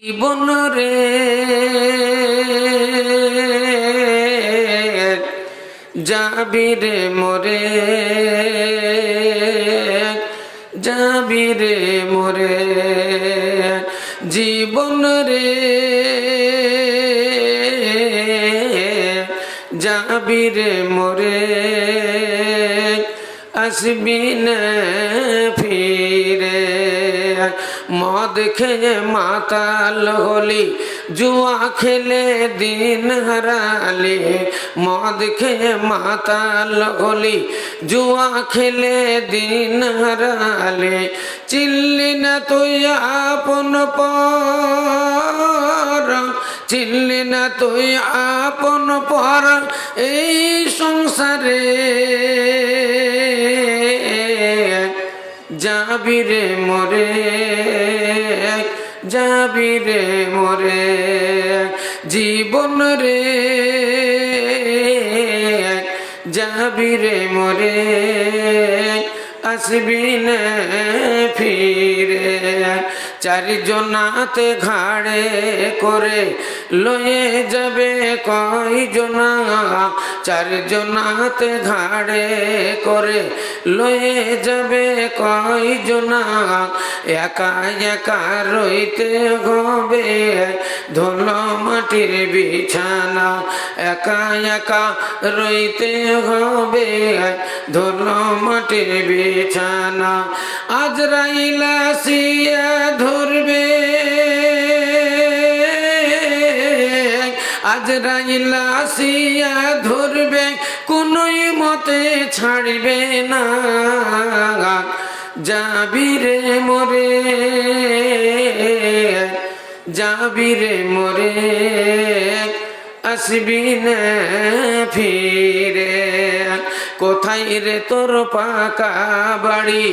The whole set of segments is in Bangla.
জীবন রে যাবি রে মোরে, যাবি রে মোরে জীবন রে, যাবি রে মোরে আসবি না ফিরে। মদ খেয়ে মাতাল হলি, জুয়া খেলে দিন হারালি। মদ খেয়ে মাতাল হলি, জুয়া খেলে দিন হারালি। চিনলি না তুই আপন পর, চিনলি না তুই আপন পর এই সংসারে। যাবি রে মোরে, যাবি রে মোরে জীবন রে, যাবি রে মোরে আসবি না ফিরে। চারিজনাতে ঘাড়ে করে লয়ে যাবে কয়জনা, চারজনাতে ঘাড়ে করে লয়ে যাবে কয়জনা। একা একা রইতে হবে ধুল মাটির বিছানা, একা একা রইতে হবে ধুল মাটির বিছানা। আজরাইল আসিয়া ধরবে, আজরাইল আসিয়া ধরবে কোনোই মতে ছাড়বে না। যাবি রে মোরে, যাবি রে মোরে আসবি না ফিরে। কোথায় রে তোর পাকা বাড়ি,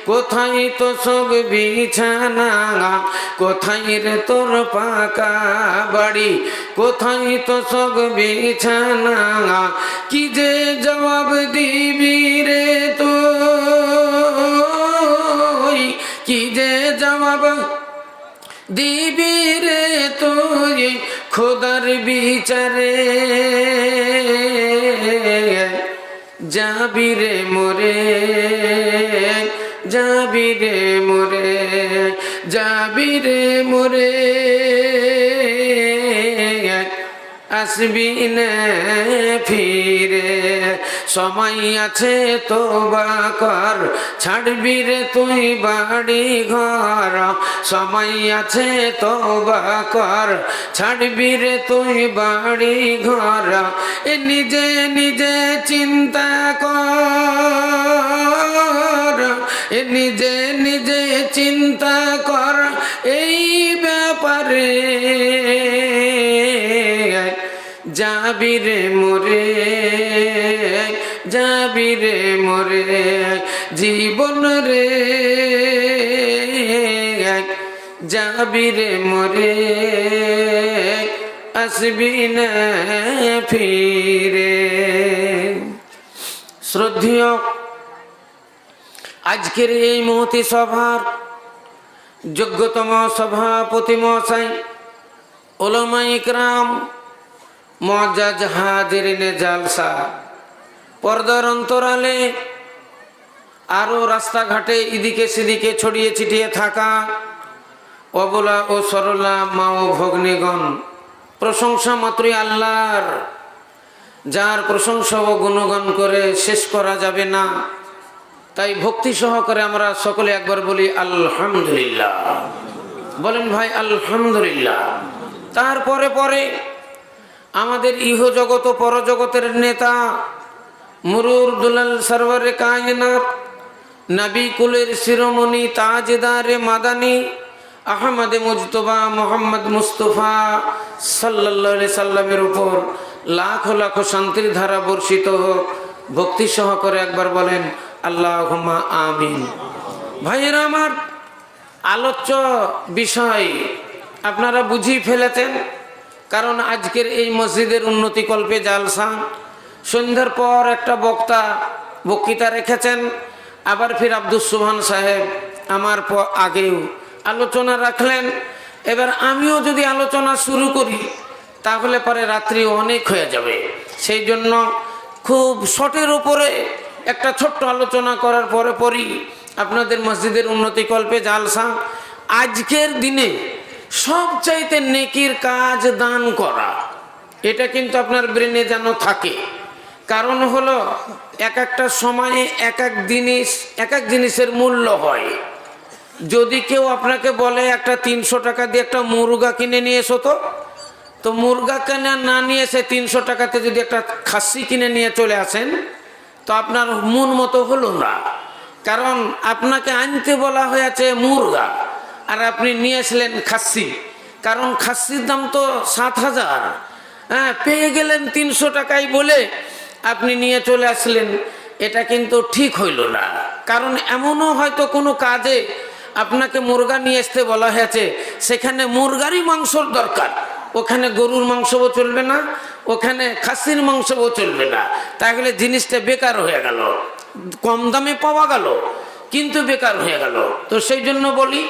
কোথায় তো সব বিছানা। কোথায় রে তোর পাকা বাড়ি, কোথায় তো সব বিছানা। কি যে জবাব দিবি রে তুই, কি যে জবাব দিবি রে তুই খোদার বিচারে। যাবি রে মোরে, যাবি রে মোরে, যাবি রে মোরে আসবি না ফিরে। সময় আছে তোবা কর, ছাড়বি রে তুই বাড়ি ঘর। সময় আছে তোবা কর, ছাড়বি রে তুই বাড়ি ঘর। এ নিজে নিজে চিন্তা কর, এ নিজে নিজে চিন্তা কর এই ব্যাপারে। যাবি রে মোরে, যাবি রে মোরে জীবন রে, যাবি রে মোরে আসবি না ফিরে। শ্রদ্ধেয় আজকের এই মহতী সভার যোগ্যতম সভাপতি মহাশয়, ওলামা ইকরাম, মুআজ্জাজ হাজিরিনে জালসা, পর্দার অন্তরালে আরও রাস্তাঘাটে এদিকে সেদিকে ছড়িয়ে ছিটিয়ে থাকা অবলা ও সরলা মা ও ভগ্নীগণ, প্রশংসা মাত্রই আল্লাহর, যার প্রশংসা ও গুণগান করে শেষ করা যাবে না। তাই ভক্তি সহকারে আমরা সকলে একবার বলি আলহামদুলিল্লাহ। বলেন ভাই আলহামদুলিল্লাহ। তারপরে পরে আমাদের ইহ জগৎ ও পরজগতের নেতা মুরুর দুলাল সরওয়ারে কায়নাত, নবী কুলের শিরোমণি তাজদারে মাদানী আহমদে মুজতবা মোহাম্মদ মুস্তফা সাল্লাল্লাহু আলাইহি সাল্লামের উপর লাখো লাখো শান্তির ধারা বর্ষিত হোক। ভক্তি সহকারে একবার বলেন আল্লাহুম্মা আমিন। ভাইয়েরা আমার, আলোচ্য বিষয় আপনারা বুঝিয়ে ফেলেছেন, কারণ আজকের এই মসজিদের উন্নতিকল্পে জালসা। সন্ধ্যার পর একটা বক্তা বক্তৃতা রেখেছেন, আবার ফির আব্দুস সুবহান সাহেব আমার আগেও আলোচনা রাখলেন। এবার আমিও যদি আলোচনা শুরু করি তাহলে পরে রাত্রি অনেক হয়ে যাবে। সেই জন্য খুব শর্টের উপরে একটা ছোট্ট আলোচনা করার পরে পরই আপনাদের মসজিদের উন্নতিকল্পে জালসা। আজকের দিনে সবচাইতে নেকির কাজ দান করা, এটা কিন্তু আপনার ব্রেনে যেন থাকে। কারণ হলো এক একটা সময়ে এক এক জিনিসের মূল্য হয়। যদি কেউ আপনাকে বলে একটা 300 টাকা দিয়ে একটা মুরগা কিনে নিয়ে এসো, তো মুরগা কিনে না নিয়ে এসে 300 টাকাতে যদি একটা খাসি কিনে নিয়ে চলে আসেন তো আপনার মন মতো হলো না। কারণ আপনাকে আনতে বলা হয়েছে মুরগা আর আপনি নিয়ে আসলেন খাসি। কারণ খাসির দাম তো 7,000, হ্যাঁ, পেয়ে গেলেন 300 টাকায় বলে আপনি নিয়ে চলে আসলেন, এটা কিন্তু ঠিক হইল না। কারণ এমনও হয়তো কোনো কাজে আপনাকে মুরগা নিয়ে আসতে বলা হয়েছে, সেখানে মুরগারই মাংসর দরকার, ওখানে গরুর মাংসও চলবে না, ওখানে খাসির মাংসও চলবে না, তাহলে জিনিসটা বেকার হয়ে গেল। কম দামে পাওয়া গেল কিন্তু বেকার হয়ে গেল। তো সেই জন্য বলি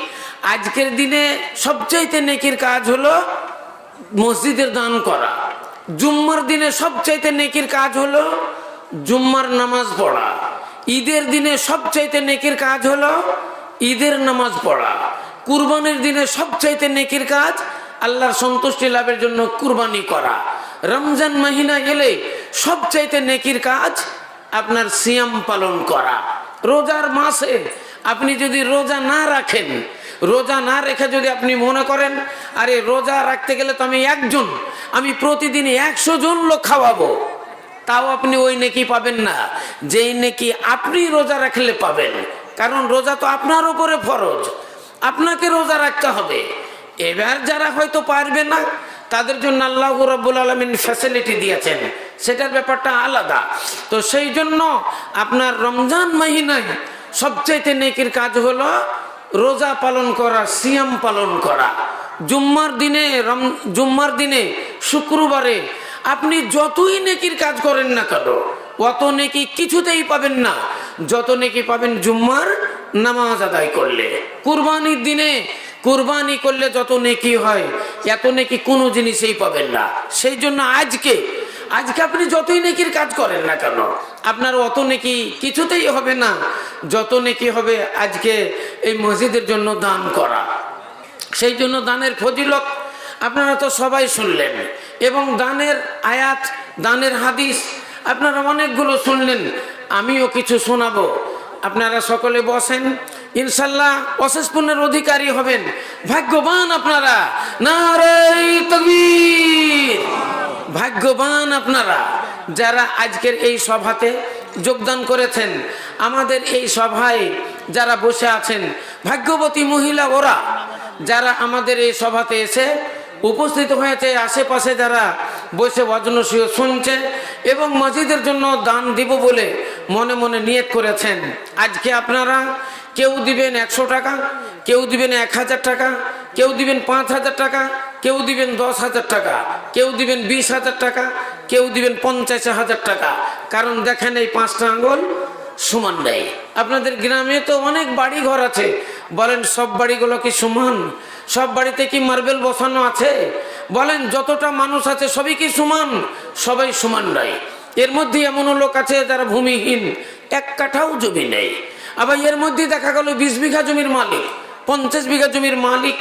আজকের দিনে সবচাইতে নেকির কাজ হলো মসজিদের দান করা। জুম্মার দিনে সবচাইতে নেকির কাজ হলো জুম্মার নামাজ পড়া। ঈদের দিনে সবচাইতে নেকির কাজ হলো ঈদের নামাজ পড়া। কুরবানির দিনে সবচাইতে নেকির কাজ আল্লাহর সন্তুষ্টি লাভের জন্য কুরবানি করা। রমজান মাহিনা গেলে সবচাইতে নেকির কাজ আপনার সিয়াম পালন করা। রোজার মাসে আপনি যদি রোজা না রাখেন, রোজা না রেখে যদি আপনি মনে করেন আরে রোজা রাখতে গেলে তো আমি প্রতিদিন 100 জন লোক খাওয়াবো, তাও আপনি ওই নেকি পাবেন না যেই নেকি আপনি রোজা রাখলে পাবেন। কারণ রোজা তো আপনার উপরে ফরজ, আপনাকে রোজা রাখতে হবে। এবার যারা হয়তো পারবে না তাদের জন্য আল্লাহ রাব্বুল আলামিন ফ্যাসিলিটি দিয়েছেন, সেটার ব্যাপারটা আলাদা। তো সেই জন্য আপনার রমজান মাহিনায় সবচাইতে নেকির কাজ হলো রোজা পালন করা, সিয়াম পালন করা। জুম্মার দিনে শুক্রবারে আপনি যতই নেকির কাজ করেন না কেন অত নেকি কিছুতেই পাবেন না যত নেকি পাবেন জুম্মার নামাজ আদায় করলে। কুরবানির দিনে কুরবানি করলে যত নেকি হয় এত নেকি কোনো জিনিসেই পাবেন না। সেই জন্য আজকে আপনি যতই নেকির কাজ করেন না কেন আপনার অত নেকি কিছুতেই হবে না যত নেকি হবে আজকে এই মসজিদের জন্য দান করা। সেই জন্য দানের ফজিলত আপনারা তো সবাই শুনলেন, এবং দানের আয়াত, দানের হাদিস আপনারা অনেকগুলো শুনলেন, আমিও কিছু শোনাবো। আপনারা সকলে বসেন, ইনশাল্লাহ অশেষ পুণ্যের অধিকারী হবেন। ভাগ্যবান আপনারা, নারে তাকবীর। ভাগ্যবান আপনারা যারা আজকের এই সভাতে যোগদান করেছেন। আমাদের এই সভায় যারা বসে আছেন ভাগ্যবতী মহিলা ওরা, যারা আমাদের এই সভাতে এসে উপস্থিত হয়েছে, আশেপাশে যারা বসে ওয়াজনসিও শুনছে এবং মসজিদের জন্য দান দিব বলে মনে মনে নিয়ত করেছেন। আজকে আপনারা কেউ দিবেন 100 টাকা, কেউ দিবেন 1000 টাকা, কেউ দিবেন 5000 টাকা, কেউ দিবেন 10,000 টাকা, কেউ দিবেন 20,000 টাকা, কেউ দিবেন 50,000 টাকা। কারণ দেখেন এই 5টা আঙ্গুল সমান নেই। আপনাদের গ্রামে তো অনেক বাড়ি ঘর আছে, বলেন সব বাড়িগুলো কি সমান? সব বাড়িতে কি মার্বেল বসানো আছে? বলেন যতটা মানুষ আছে সবই কি সমান? সবাই সমান নয়। এর মধ্যে এমনও লোক আছে যারা ভূমিহীন, 1 কাঠাও জমি নেই। আবার এর মধ্যে দেখা গেল 20 বিঘা জমির মালিক, 50 বিঘা জমির মালিক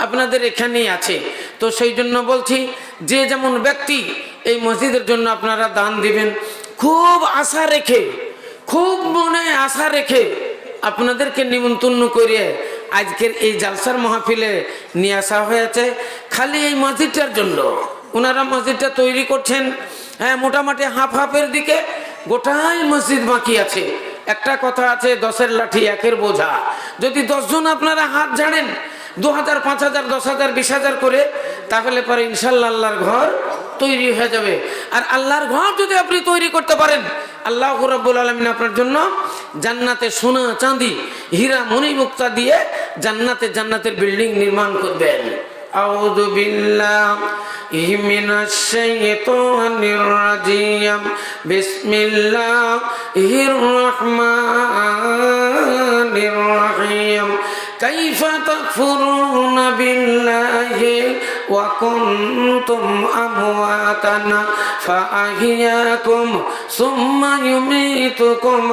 আপনাদের এখানেই আছে। তো সেই জন্য বলছি যে যেমন ব্যক্তি এই মসজিদের জন্য আপনারা দান দিবেন, খুব আশা রেখে, খুব মনে আশা রেখে আপনাদেরকে নিমন্ত্রণ করে আজকের এই জালসার মাহফিলে নিয়ে আসা হয়েছে। খালি এই মসজিদটার জন্য ওনারা মসজিদটা তৈরি করছেন, হ্যাঁ, মোটামুটি হাফের দিকে গোটাই মসজিদ বাকি আছে। একটা কথা আছে, 10-এর লাঠি 1-এর বোঝা। যদি 10 জন আপনারা হাত ঝাড়েন 2000, 5000, 10,000, 20,000 করে, তাহলে পরে ইনশাল্লাহ আল্লাহর ঘর তৈরি হয়ে যাবে। আর আল্লাহর ঘর যদি আপনি তৈরি করতে পারেন, আল্লাহ রাব্বুল আলামিন আপনার জন্য জান্নাতে সোনা চাঁদি হীরা মণি মুক্তা দিয়ে জান্নাতের বিল্ডিং নির্মাণ করবেন। আউযু বিল্লাহি মিনাশ শাইতানির রাজিম। বিসমিল্লাহির রহমানির রহিম। কাইফা তাকফুরুনা বিল্লাহি ওয়া কুনতুম আমওয়াতান ফাআহিয়াকুম সুম্মা ইউমীতুকুম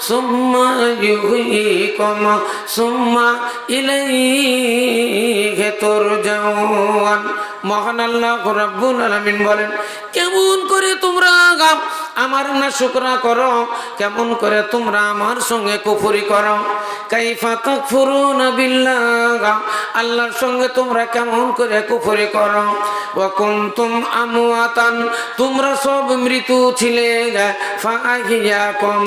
সুম্মা ইউহয়ীকুম সুম্মা ইলাইহি তুরজাউন। মহান আল্লাহ রাব্বুল আলামিন বলেন, কেমন করে তোমরা আমার না শুকরা করো, কেমন করে তোমরা আমার সঙ্গে কুফরি করো। কাইফা তাকফুরুনা বিল্লাহ, আল্লাহর সঙ্গে তোমরা কেমন করে কুফরি করো। ওয়া কুনতুম আমওয়াতান, তোমরা সব মৃত্যু ছিলে। ফাআহিয়াকুম,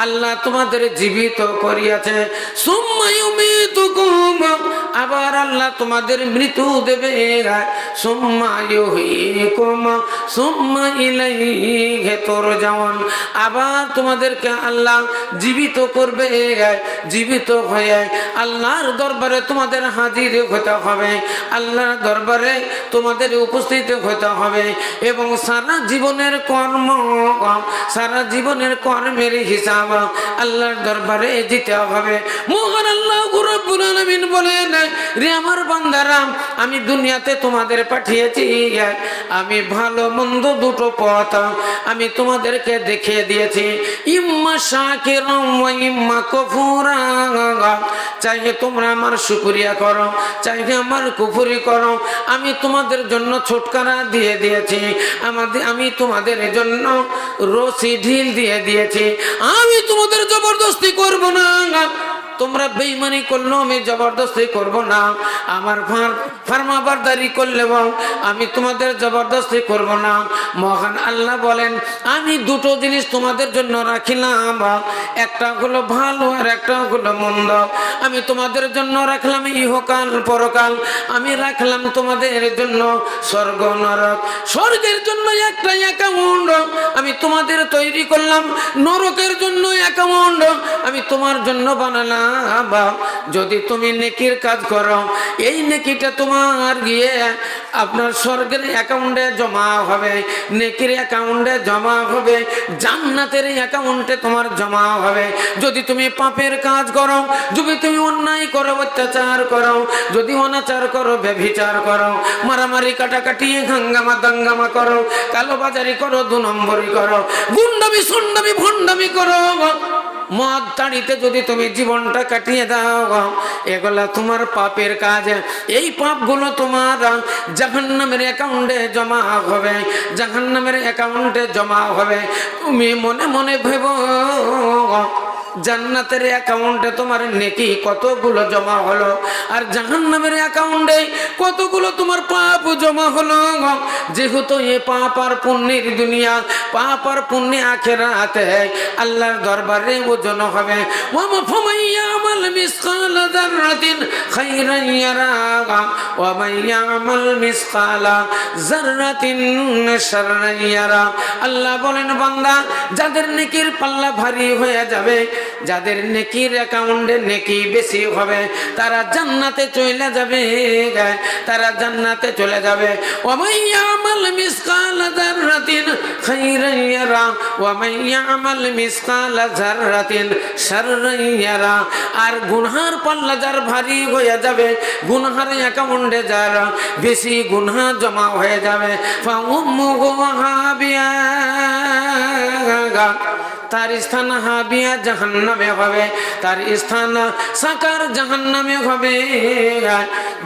আল্লাহ তোমাদের জীবিত করিয়াছে। সুম্মা ইউমীতুকুম, আবার আল্লাহ তোমাদের মৃত্যু দেবে। সুম্মা ইউহয়ীকুম সুম্মা ইলাইহি তুরজাউন, আবার তোমাদেরকে আল্লাহ জীবিত করবে। জীবিত হয়ে আল্লাহর দরবারে তোমাদের হাজির হতে হবে, আল্লাহর দরবারে তোমাদের উপস্থিত হতে হবে এবং সারা জীবনের কর্ম, সারা জীবনের কর্মের হিসাব আল্লাহর দরবারে দিতে হবে। মহান আল্লাহ রাব্বুল আলামিন বলেন, রে আমার বান্দারা, আমি দুনিয়াতে তোমাদের পাঠিয়েছি, আমি ভালো মন্দ দুটো পথ আমি তোমাদেরকে দেখিয়ে দিয়েছি। ইম্মা শাকিরান ওয়া ইম্মা কাফুরা, চাইলে তোমরা আমার শুকরিয়া করো, চাইলে আমার কুফরি করো। আমি তোমাদের জন্য ছুটকারা দিয়ে দিয়েছি, আমি তোমাদের জন্য রশি ঢিল দিয়ে দিয়েছি। আমি তোমাদের জবরদস্তি করব না। তোমরা বেঈমানি করলো আমি জবরদস্তি করব না, আমার ফরমাবরদারি করলে আমি তোমাদের জবরদস্তি করব না। মহান আল্লাহ বলেন, আমি দুটো জিনিস তোমাদের জন্য রাখিলাম, একটা হলো ভালো আর একটা হলো মন্দ। আমি তোমাদের জন্য রাখলাম ইহকাল পরকাল, আমি রাখলাম তোমাদের জন্য স্বর্গ নরক। স্বর্গের জন্য একটা অ্যাকাউন্ট আমি তোমাদের তৈরি করলাম, নরকের জন্য অ্যাকাউন্ট আমি তোমার জন্য বানালাম। যদি তুমি নেকির কাজ করো, এই নেকিটা তোমার গিয়ে আপনার স্বর্গের অ্যাকাউন্টে জমা হবে, নেকির অ্যাকাউন্টে জমা হবে, জান্নাতের অ্যাকাউন্টে তোমার জমা হবে। যদি তুমি পাপের কাজ করো, যদি তুমি অন্যায় করো, অত্যাচার করো, যদি অনাচার করো, ব্যভিচার করো, মারামারি কাটাকাটি হাঙ্গামা দাঙ্গামা করো, কালোবাজারি করো, 2 নম্বরই করো, গুন্ডামি সুন্ডামি ভণ্ডামি করো, মদ তাড়িতে যদি তুমি জীবনটা কাটিয়ে দাও, এগুলা তোমার পাপের কাজ। এই পাপগুলো তোমার জাহান্নামের অ্যাকাউন্টে জমা হবে, জাহান্নামের অ্যাকাউন্টে জমা হবে। তুমি মনে মনে ভেবো জান্নাতের অ্যাকাউন্টে তোমার নেকি কতগুলো জমা হলো, আর জাহান্নামের অ্যাকাউন্টে কতগুলো তোমার পাপ জমা হলো। যেহেতু এই পাপ আর পুণ্যের দুনিয়া, পাপ আর পুণ্যে আখিরাতে আল্লাহর দরবারে ওজন হবে। ওয়া মাফামাইয়ামাল মিসকাল যাররাতিন খাইরান ইয়ারা ওয়া মাইয়ামাল মিসকালা যাররাতিন শাররান ইয়ারা। আল্লাহ বলেন, বান্দা, যাদের নেকির পাল্লা ভারী হয়ে যাবে, যাদের নেকির অ্যাকাউন্টে নেকি বেশি হবে, তারা জান্নাতে চলে যাবে, তারা জান্নাতে চলে যাবে। ওয়া মাইয়ামাল মিসকাল যাররাতিন খাইরান ইয়ারা ওয়া মাইয়ামাল মিসকাল যাররাতিন শাররান ইয়ারা। আর গুনহার পাল্লা যার ভারী হয়ে যাবে, গুনহার অ্যাকাউন্টে যার বেশি গুনহা জমা হয়ে যাবে, ফা উম্মুহু হাবিয়া, তার স্থান হাবিয়া জাহান্নামে হবে, তার স্থান সাকার জাহান্নামে হবে,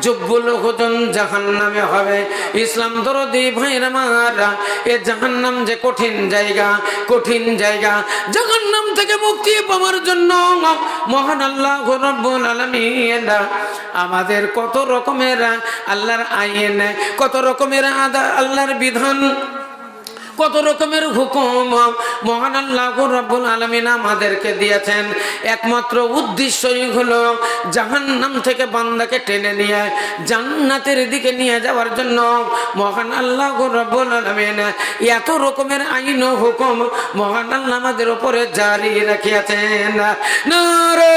জুব্বুল হুদন জাহান্নামে হবে। ইসলাম দরদি ভাইরা মারা, এ জাহান্নাম যে কঠিন জায়গা, কঠিন জায়গা। জাহান্নাম থেকে মুক্তি পাওয়ার জন্য মহান আল্লাহ রাব্বুল আলামিন আমাদের কত রকমের আল্লাহর আইন, কত রকমের আল্লাহর বিধান, কত রকমের হুকুম মহান আল্লাহ রাব্বুল আলামিন আমাদেরকে দিয়েছেন। একমাত্র উদ্দেশ্যই হলো জাহান্নাম থেকে বান্দাকে টেনে নিয়ে জান্নাতের দিকে নিয়ে যাওয়ার জন্য মহান আল্লাহ রাব্বুল আলামিন এত রকমের আইন ও হুকুম মহান আল্লাহ আমাদের উপরে জারি রাখিয়াছেন। নারে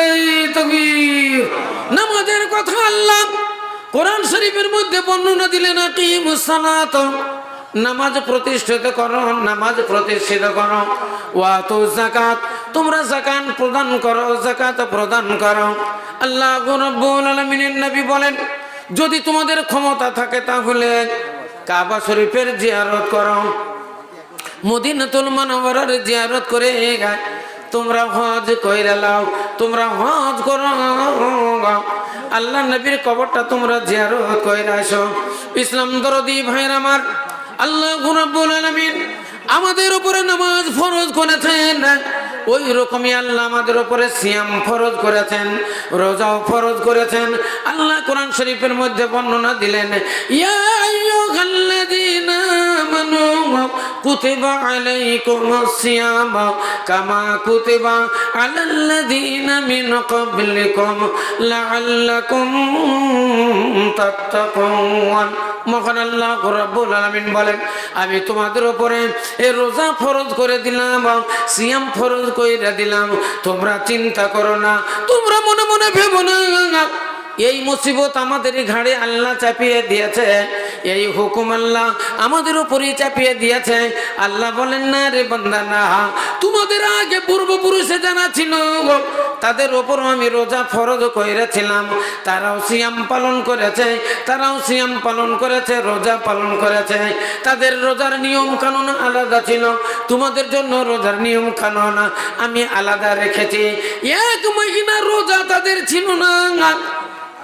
তাকবীর। নামাজের কথা আল্লাহ কোরআন শরীফের মধ্যে বর্ণনা দিলেন, আকিমুস সালাত, নামাজ প্রতিষ্ঠিত করো, নামাজ প্রতিষ্ঠিত করো। ওয়াতু যাকাত, তোমরা যাকাত প্রদান করো, যাকাত প্রদান করো। আল্লাহ রাব্বুল আলামিনের নবী বলেন, যদি তোমাদের ক্ষমতা থাকে তাহলে কাবা শরীফের জিয়ারত করো, মদিনাতুল মুনাওয়ারার জিয়ারত করে তোমরা হজ কইরা লাও, তোমরা হজ করো, আল্লাহ নবীর কবরটা তোমরা জিয়ারত কইরা আসো। ইসলাম দরদি ভাইরা আমার, আল্লাহ রাব্বুল আলামিন আমাদের উপরে নামাজ ফরজ করেছেন, ওই রকমই আল্লাহ আমাদের উপরে সিয়াম ফরজ করেছেন, রোজাও ফরজ করেছেন। আল্লাহ কোরআন শরীফের মধ্যে বর্ণনা দিলেন, ইয়া আইয়ুহাল্লাযীনা আমানু কুতিবা আলাইকুমুস সিয়াম কামা কুতিবা আলাল্লাযীনা মিন ক্বাবলিকুম লাআল্লাকুম তাত্তাকুন। মহান আল্লাহ রাব্বুল আলামিন বলেন, আমি তোমাদের উপরে এই রোজা ফরজ করে দিলাম, সিয়াম ফরজ করে দিলাম, তোমরা চিন্তা করো না, তোমরা মনে মনে ভেবো না এই মুসিবত আমাদের ঘাড়ে আল্লাহ চাপিয়ে দিয়েছে, এই হুকুম আল্লাহ আমাদের উপরই চাপিয়ে দিয়েছে। আল্লাহ বলেন, না রে বান্দা না, তোমাদের আগে পূর্বপুরুষে জানা ছিল, তাদের ওপর আমি রোজা ফরজ করেছিলাম, তারাও সিয়াম পালন করেছে, তারাও সিয়াম পালন করেছে, রোজা পালন করেছে। তাদের রোজার নিয়ম কানুন আলাদা ছিল, তোমাদের জন্য রোজার নিয়ম কানুন আমি আলাদা রেখেছি। এক মহিনা রোজা তাদের ছিল না,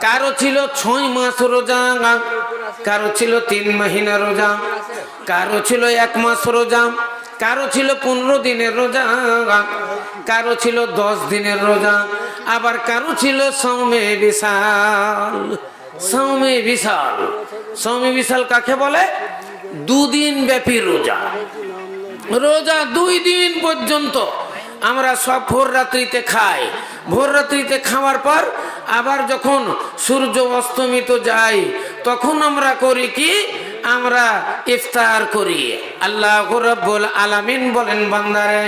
কারো ছিল 6 মাস রোজা, কারো ছিল 3 মহিনা রোজা, কারো ছিল 1 মাস রোজা, কারো ছিল 15 দিনের রোজা, কারো ছিল 10 দিনের রোজা, আবার কারো ছিল সৌমে বিশাল। সৌমে বিশাল, সৌমে বিশাল কাকে বলে? 2 দিন ব্যাপী রোজা। রোজা 2 দিন পর্যন্ত আমরা সব ভোর রাত্রিতে খাই, ভোর রাত্রিতে খাওয়ার পর আবার যখন সূর্য অস্তমিত যায় তখন আমরা করি কি? আমরা ইফতার করি। আল্লাহ রাব্বুল আলামিন বলেন, বান্দারে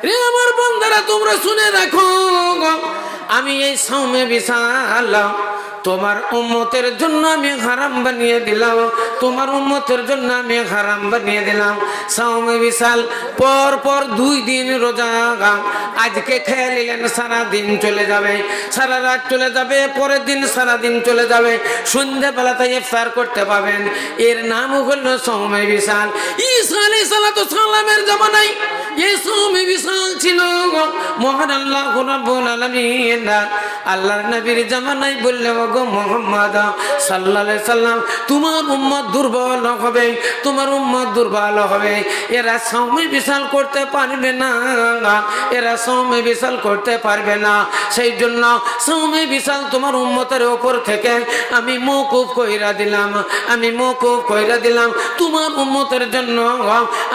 রে আমার বান্দারা তোমরা শুনে রাখো, আমি এই সৌমে বিশাল তোমার উম্মতের জন্য আমি হারাম বানিয়ে দিলাম, তোমার উম্মতের জন্য আমি হারাম বানিয়ে দিলাম। সৌমে বিশাল পর পর 2 দিন রোজা, আজকে খেয়ে নিলেন সারা দিন চলে যাবে, সারা রাত চলে যাবে, পরের দিন সারা দিন চলে যাবে, সন্ধ্যাবেলাতে ইফতার করতে পাবেন। এর নাম হলো সৌমে বিশাল। ঈসা আলাইহিস সালামের জামানায় এই সৌমে বিশাল ছিল। মহান আল্লাহ রাব্বুল আলামিন আল্লাহর নবীর জামানায় বললেন, গো মুহাম্মদ সাল্লাল্লাহু আলাইহি সাল্লাম, তোমার উম্মত দুর্বল হবে, তোমার উম্মত দুর্বল হবে, এরা সৌমে বিশাল করতে পারবে না, এরা সৌমে বিশাল করতে পারবে না। সেই জন্য সৌমে বিশাল তোমার উম্মতের উপর থেকে আমি মওকুফ কইরা দিলাম, আমি মওকুফ কইরা দিলাম। তোমার উম্মতের জন্য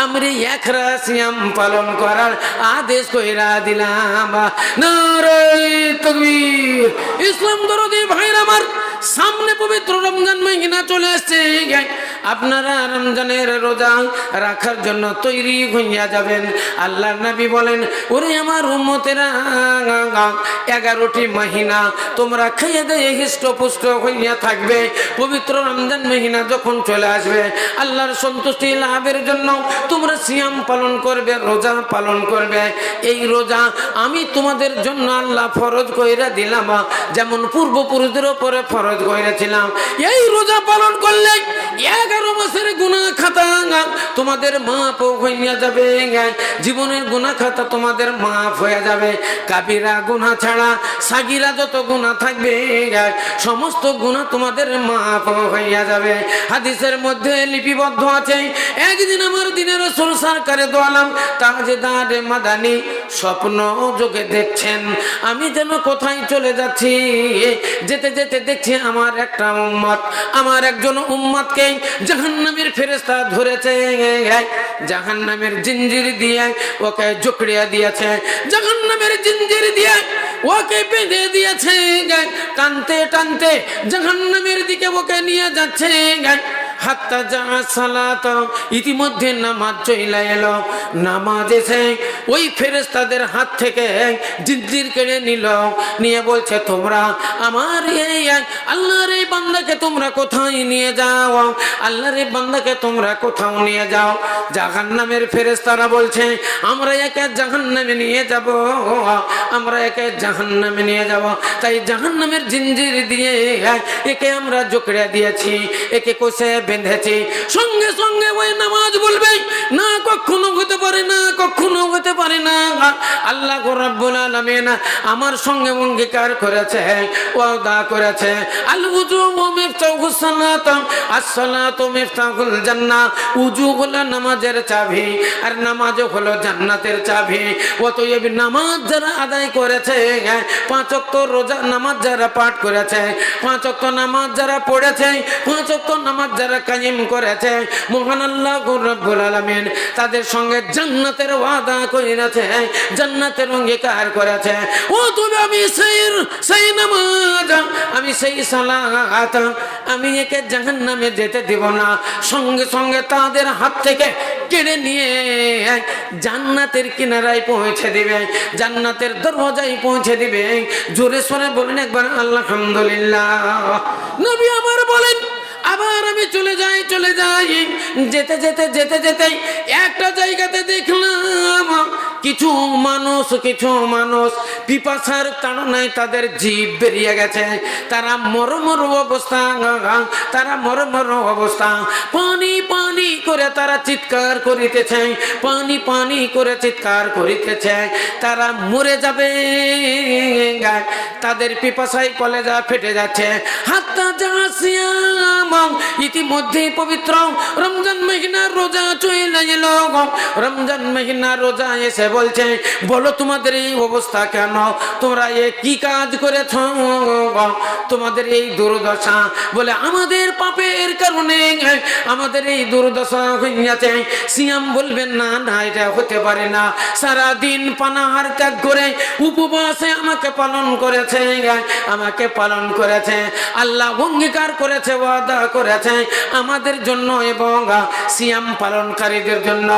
আমি একরা সিয়াম পালন করার আদেশ কইরা দিলাম। নারে তাকবীর। ইসলাম দরদি ভাইরা আমার, সামনে পবিত্র রমজান মাহিনা চলে আসছে, আপনারা রমজানের রোজা রাখার জন্য তৈরি হইয়া যাবেন। আল্লাহর নবী বলেন, ওরে আমার উম্মতেরা 11টি মহিনা তোমরা খেয়ে দিয়ে হৃষ্টপুষ্ট হইয়া থাকবে। পবিত্র রমজান মহিনা যখন চলে আসবে, আল্লাহর সন্তুষ্টি লাভের জন্য তোমরা সিয়াম পালন করবে, রোজা পালন করবে। এই রোজা আমি তোমাদের জন্য আল্লাহ ফরজ কইরা দিলাম, যেমন পূর্বপুরুষদের উপরে ফরজ করেছিলাম। এই রোজা পালন করলে 11 মাসের গুনাহ খাতা তোমাদের মাফ হইয়া যাবে, জীবনের গুনাহ খাতা তোমাদের মাফ হয়ে যাবে। কাবিরা গুনাহ ছাড়া সাগিরা যত গুনাহ থাকবে সমস্ত গুনাহ তোমাদের মাফ হইয়া যাবে। হাদিসের মধ্যে লিপিবদ্ধ আছে, একদিন আমার দিনের রাসূল সরকারে দো আলম তাজদার মাদানী স্বপ্ন যোগে দেখছেন আমি যেন কোথায় চলে যাচ্ছি, যেতে যেতে দেখছি আমার একটা উম্মত, আমার একজন উম্মতকে জাহান্নামের ফেরেশতা ধরেছে, জাহান্নামের জিঞ্জির দিয়ে ওকে জকড়িয়ে দিয়েছে, জাহান্নামের জিঞ্জির দিয়ে ওকে বেঁধে দিয়েছে, টানতে টানতে জাহান্নামের দিকে ওকে নিয়ে যাচ্ছে। হাত্তা যা সালাত, ইতিমধ্যে নামাজ চলে এলো, নামাজ এসে ওই ফেরেশতাদের হাত থেকে জিঞ্জির কেড়ে নিল, নিয়ে বলছে তোমরা আমার এই আল্লাহর এই বান্দাকে তোমরা কোথায় নিয়ে যাও, আল্লাহর এই বান্দাকে তোমরা কোথাও নিয়ে যাও। জাহান্নামের ফেরেশতারা বলছে আমরা একে জাহান্নামে নিয়ে যাব, আমরা একে জাহান্নামে নিয়ে যাব। তাই জাহান্নামের জিঞ্জির দিয়ে একে আমরা জোকড়ে দিয়েছি, একে কোষে বেঁধেছি। সঙ্গে সঙ্গে ওই নামাজ বলবে না, কখনো হতে পারে না, কখনো হতে পারে না। আল্লাহ রাব্বুল আলামিন আমার সঙ্গে অঙ্গীকার করেছে, ওয়াদা করেছে, আল উযু মিফতাহুস সালাত, as-সালাতু মিফতাহুল জান্নাহ। উযু হলো নামাজের চাবি, আর নামাজ হলো জান্নাতের চাবি। অতএব নামাজ যারা আদায় করেছে, 5 ওয়াক্ত রোজা নামাজ যারা পাঠ করেছে, 5 ওয়াক্ত নামাজ যারা পড়েছে, 5 ওয়াক্ত নামাজ যারা কায়েম করেছে, মহান আল্লাহ রাব্বুল আলামিন তাদের সঙ্গে জান্নাতের ওয়াদা করেছে, জান্নাতের অঙ্গীকার করেছে। ও তবে আমি সেই নামাজ, আমি সেই সালাত, আমি একে জাহান্নামে যেতে দেব না। সঙ্গে সঙ্গে তাদের হাত থেকে কেড়ে নিয়ে জান্নাতের কিনারায় পৌঁছে দিবে, জান্নাতের দরওয়াজায় পৌঁছে দিবে। জোরে সোরে বলেন একবার আলহামদুলিল্লাহ। নবী আমার বলেন আবার আমি চলে যাই, যেতে যেতে যেতে যেতে একটা জায়গাতে দেখলাম কিছু মানুষ পিপাসার তাড়নায় তাদের জিভ বেরিয়ে গেছে। তারা মরমর অবস্থা, পানি পানি করে তারা চিৎকার করিতেছে, পানি করে চিৎকার করিতেছে। তারা মরে যাবে, তাদের পিপাসায় কলেজা ফেটে যাচ্ছে। হাত্তা জাসিয়াম, ইতিমধ্যে পবিত্র রমজান মহিনার রোজা চলে গেল। রমজান মহিনার রোজা এসে বলছে বলো তোমাদের এই অবস্থা কেন, তোমরা কি কাজ করেছ, তোমাদের এই দুর্দশা? বলে আমাদের পাপের কারণে আমাদের এই দুর্দশা হইয়াছে। সিয়াম বলবেন না, না এটা হতে পারে না। সারাদিন পানাহার ত্যাগ করে উপবাসে আমাকে পালন করেছে। আল্লাহ অঙ্গীকার করেছে, ওয়াদা করেছে আমাদের জন্য এবং সিয়াম পালনকারীদের জন্য,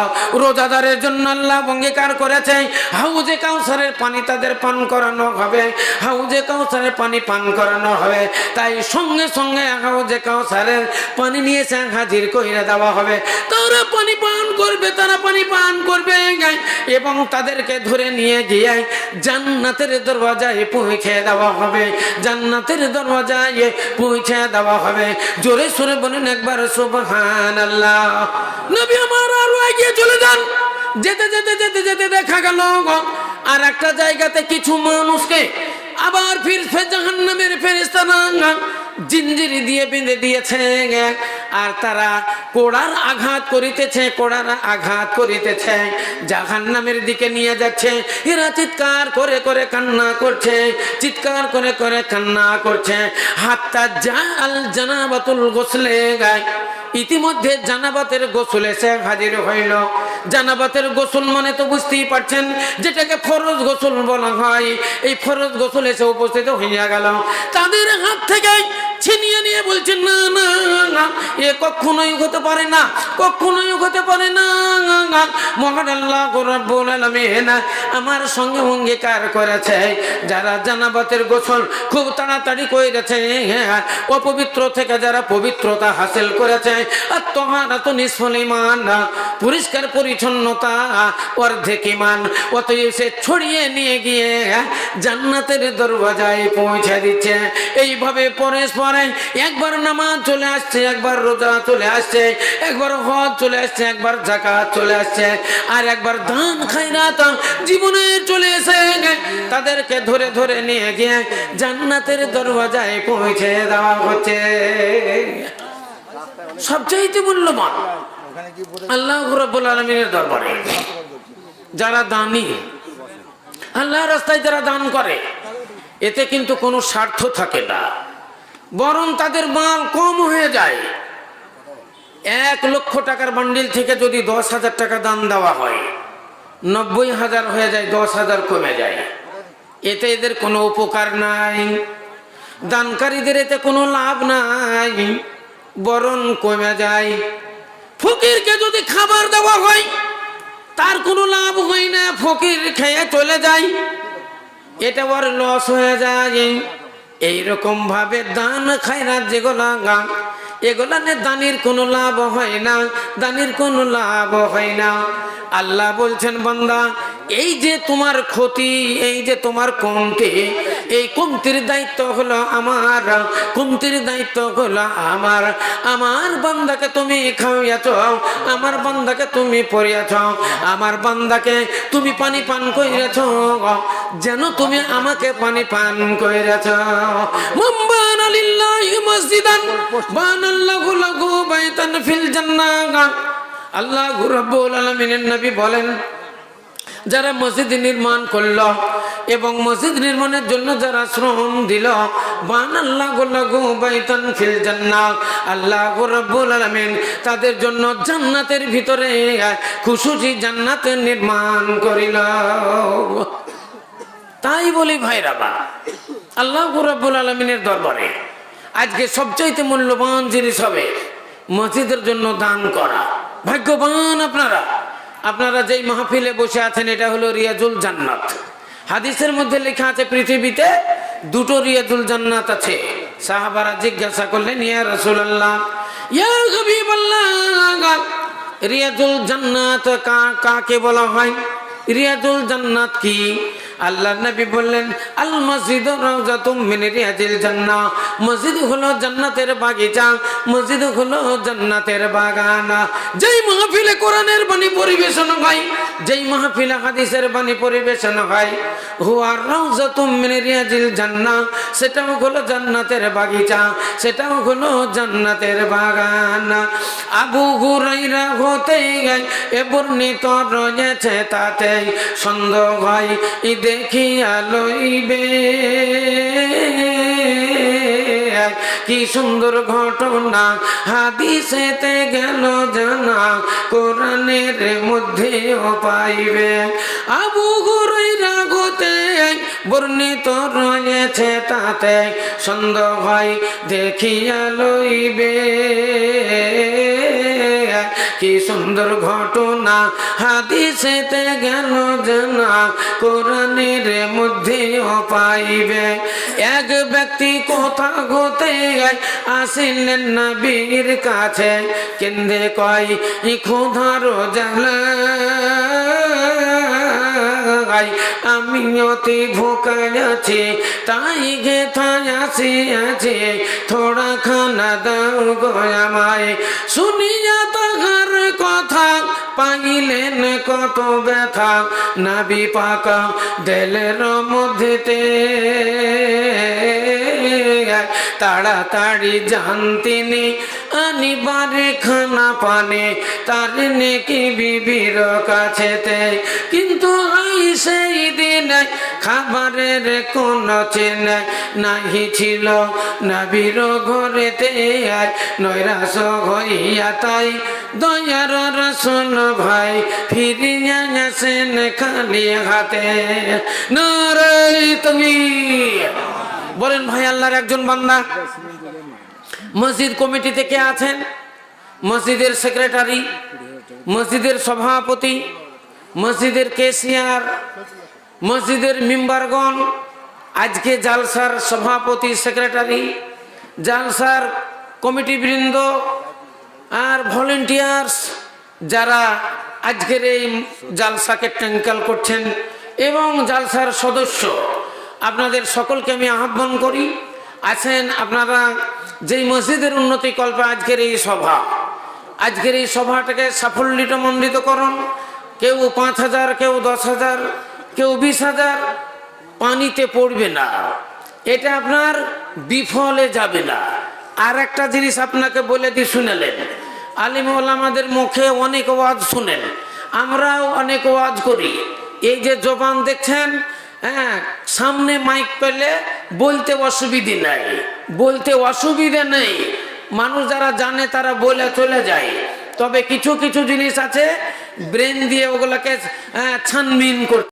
রোজাদারের জন্য আল্লাহ অঙ্গীকার করেছে হাউজে কাউসারের পানি তাদের পান করানো হবে, হাউজে কাউসারের পানি পান করানো হবে। তাই সঙ্গে সঙ্গে হাউজে কাউসারের পানি নিয়ে হাজির কইরা দেওয়া হবে। তারা পানি পান করবে এবং তাদেরকে ধরে নিয়ে গিয়ে জান্নাতের দরওয়াজায় পৌঁছে দেওয়া হবে, জান্নাতের দরওয়াজায় পৌঁছে দেওয়া হবে। জোরে সুরে বলেন একবার সুবহানাল্লাহ। নবী আমার আরো এগিয়ে চলে যান। যেতে যেতে যেতে যেতে দেখা গেল আর একটা জায়গাতে কিছু মানুষকে আবার ফিরছে জাহান্নামের ফেরেশতারা জিঞ্জির দিয়ে বেঁধে দিয়েছে, আর তারা কোড়ার আঘাত করিতেছে, জাহান্নামের দিকে নিয়ে যাচ্ছে। এরা চিৎকার করে করে কান্না করছে, হাত্তা জাল জানাবাতুল গোসলে গায়। ইতিমধ্যে জানাবাতের গোসল এসে হাজির হইল। জানাবাতের গোসল মানে তো বুঝতেই পারছেন, যেটাকে ফরজ গোসল বলা হয়। এই ফরজ গোসল এসে উপস্থিত হইয়া গেল। তাদের হাত থেকে ছিনিয়ে নিয়ে বলছেন না না না, এ কখনোই হতে পারে না, কখনোই হতে পারে না। মহান আল্লাহ রাব্বুল আলামিন আমার সঙ্গে অঙ্গীকার করেছে যারা জানাবাতের গোসল খুব তাড়াতাড়ি করেছে, অপবিত্র থেকে যারা পবিত্রতা হাসিল করেছে, আর তাহারাতু নিসফুল ঈমান, পরিষ্কার পরিচ্ছন্নতা অর্ধেক ঈমান। অতএব সে ছড়িয়ে নিয়ে গিয়ে জান্নাতের দরওয়াজায় পৌঁছে দিচ্ছে। এইভাবে পরস্পর একবার নামাজ চলে আসছে, একবার রোজা চলে আসছে, একবার হজ চলে আসছে, একবার যাকাত চলে আসছে, আর একবার দান খায়রাত জীবনে চলে এসে তাদেরকে ধরে ধরে নিয়ে গিয়ে জান্নাতের দরওয়াজায় পৌঁছে দেওয়া হচ্ছে। সবচাইতে মূল্যবান আল্লাহ রাব্বুল আলামিনের দরবারে যারা দানি, আল্লাহর রাস্তায় যারা দান করে, এতে কিন্তু কোনো স্বার্থ থাকে না, বরং তাদের মাল কম হয়ে যায়। 1 লক্ষ টাকার বান্ডিল থেকে যদি 10,000 টাকা দান দেওয়া হয়, 90,000 হয়ে যায়, 10,000 কমে যায়। এতে এদের কোনো উপকার নাই, দানকারীদের এতে কোনো লাভ নাই, বরং কমে যায়। ফকিরকে যদি খাবার দেওয়া হয় তার কোনো লাভ হয় না, ফকির খেয়ে চলে যায়, এটা ওর লস হয়ে যায়। এইরকম ভাবে দান খায়রাত যেগুলা এগুলা দানির কোনো লাভ হয় না, দানির কোনো লাভ হয় না। আল্লাহ বলছেন বান্দা এই যে তোমার ক্ষতি, এই যে তোমার কমতি, এই কমতির দায়িত্ব হলো আমার, কমতির দায়িত্ব হলো আমার। আমার বান্দাকে তুমি খাওয়াইয়াছ, আমার বান্দাকে তুমি পরিয়াছ, আমার বান্দাকে তুমি পানি পান কইরাছ, যেন তুমি আমাকে পানি পান কইরাছ। মুম্বানা লিল্লাহি মসজিদান বানাল্লাহু লাহু বাইতান ফিল জান্নাহ। আল্লাহু রাব্বুল আলামিনের নবী বলেন যারা মসজিদ নির্মাণ করলো এবং মসজিদ নির্মাণের জন্য যারা শ্রম দিল, বানাল্লাহু লাহু বাইতান ফিল জান্নাহ, আল্লাহু রাব্বুল আলামিন তাদের জন্য জান্নাতের ভিতরে খুশি জান্নাত নির্মাণ করিল। তাই বলি ভাইরা বা আল্লাহু রাব্বুল আলামিনের দরবারে আজকে সবচাইতে মূল্যবান জিনিস হবে মসজিদের জন্য দান করা। ভাগ্যবান আপনারা, আপনারা যেই মাহফিলে বসে আছেন এটা হলো রিয়াজুল জান্নাত। হাদিসের মধ্যে লেখা আছে পৃথিবীতে দুটো রিয়াজুল জান্নাত আছে। সাহাবারা জিজ্ঞাসা করলেন ইয়া রাসূলুল্লাহ, ইয়া হাবিবাল্লাহ, রিয়াজুল জান্নাত কাকে বলা হয়? রিয়াজুল জান্নাত কি? আল্লাহ নবী বললেন আল মসজিদ রাউজাতুম মিন রিয়াজিল জান্নাহ, মসজিদ হলো জান্নাতের বাগিচা, মসজিদ হলো জান্নাতের বাগান। যেই মাহফিলে কোরআনের বাণী পরিবেশন হয়, যেই মাহফিলে হাদিসের বাণী পরিবেশন হয়, হুয়া রাউজাতুম মিন রিয়াজিল জান্নাহ, সেটাও হলো জান্নাতের বাগিচা, সেটাও হলো জান্নাতের বাগান। আবু হুরায়রা হতে এ বর্ণিত রয়েছে তাতে সন্দেহ হয় দেখিয়া লইবে, কি সুন্দর ঘটনা হাদিসেতে গেল জানা, কোরআনের মধ্যেও পাইবে। আবু হুরায়রা হতে বর্ণিত রয়েছে তাতে সন্দেহ হয় দেখিয়া লইবে, কি সুন্দর ঘটনা হাদিসেতে গেল জানা, কোরআনের মধ্যেও পাইবে। এক ব্যক্তি কোথা হতে আসিলেন নবীর কাছে, কেন্দে কয় খোদার জ্বালা, আমি অতি ভোকায় আছি, তাই গেথায় আসিয়াছি, থোড়া খানা দাও গো আমায়। শুনিয়া তাহার কথা পাইলেন কত ব্যথা, নবী পাক দিলের মধ্যেতে তাড়াতাড়ি যান তিনি আনিবারে খানা পানে, তার নেকি বিবির কাছেতে। কিন্তু সেই দিন খাবারের কোন চেনা নাহি ছিল নবীর ঘরেতে, নৈরাশ হইয়া তাই দয়ার রাসূল ভাই ফিরিয়া আসেন খালি হাতে। নারে তাকবীর। বলেন ভাই আল্লাহর একজন বান্দা মসজিদ কমিটিতে কে আছেন? মসজিদের সেক্রেটারি, মসজিদের সভাপতি, মসজিদের কেশিয়ার, মসজিদের মেম্বারগণ, আজকে জালসার সভাপতি সেক্রেটারি, জালসার কমিটি বৃন্দ আর ভলেন্টিয়ার্স যারা আজকের এই জালসাকে ট্যাঙ্কেল করছেন এবং জালসার সদস্য, আপনাদের সকলকে আমি আহ্বান করি আছেন আপনারা যেই মসজিদের উন্নতি কল্পে আজকের এই সভা, আজকের এই সভাটাকে সাফল্যমণ্ডিত করুন। কেউ 5,000, কেউ 10,000, কেউ 20,000 পানিতে পড়বে না, এটা আপনার বিফলে যাবে না। আর একটা জিনিস আপনাকে বলে দিয়ে শুনেলেন, আলিম ওলামাদের মুখে অনেক ওয়াজ শুনেন, আমরাও অনেক ওয়াজ করি। এই যে জবান দেখছেন, হ্যাঁ, সামনে মাইক পেলে বলতে অসুবিধে নাই, বলতে অসুবিধা নেই। মানুষ যারা জানে তারা বলে চলে যায়, তবে কিছু কিছু জিনিস আছে ব্রেন দিয়ে ওগুলাকে ছানবিন করতে